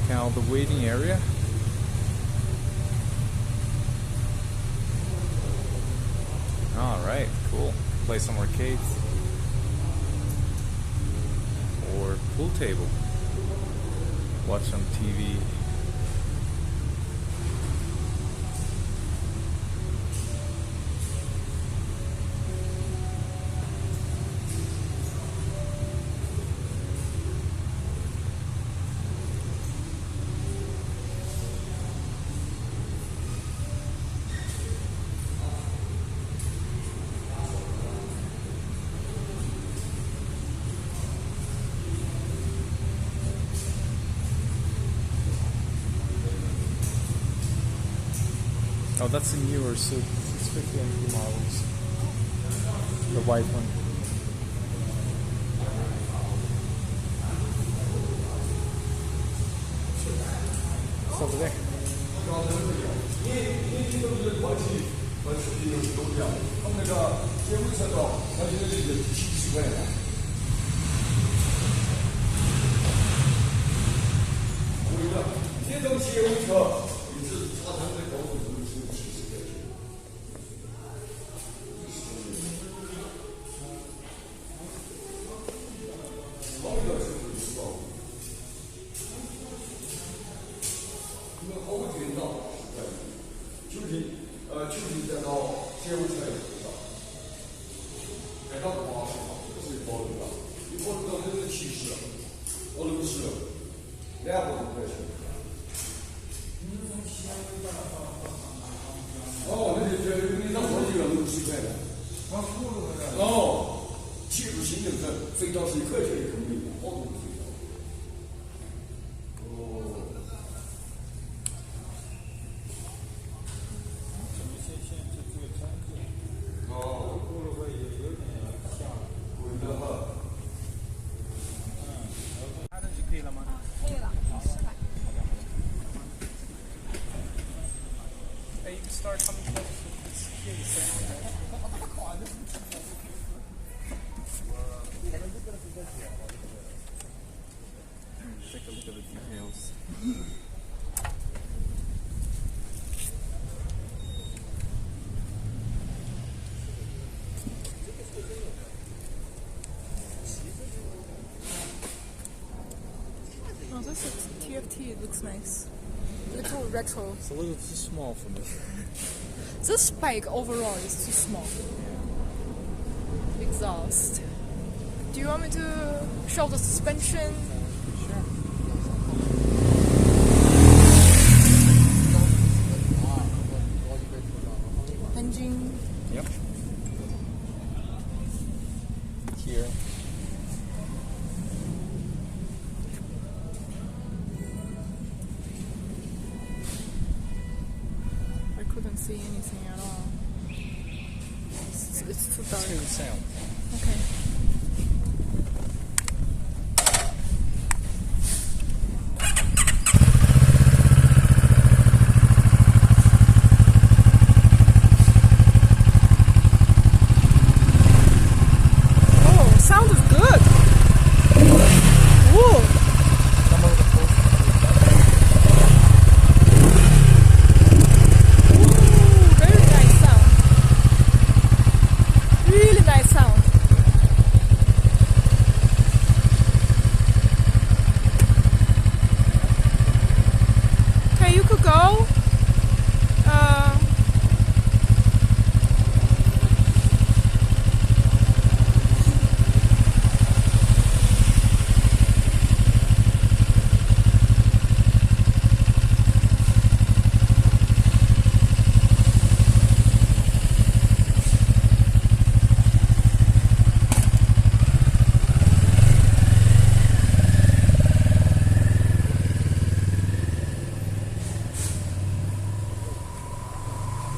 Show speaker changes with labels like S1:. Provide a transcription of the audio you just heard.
S1: check out the waiting area. Alright, cool. Play some arcades. Or pool table. Watch some TV. Oh, that's a newer suit. It's 50 MP models. The white one. It's over there. Hey, you can start coming closer to this case. Take a look at the details.
S2: Oh, this is TFT. It looks nice. Little retro.
S1: It's a little too small for me.
S2: This bike overall is too small. Exhaust. Do you want me to show the suspension?
S1: Sure.
S2: Engine.
S1: Yep. Here.
S2: I couldn't see anything at all. It's too dark.
S1: Let's hear the sound.
S2: Okay. Oh, sound is good. Whoa.
S1: Some of the posts.
S2: Very nice sound. Really nice sound. Okay, you could go.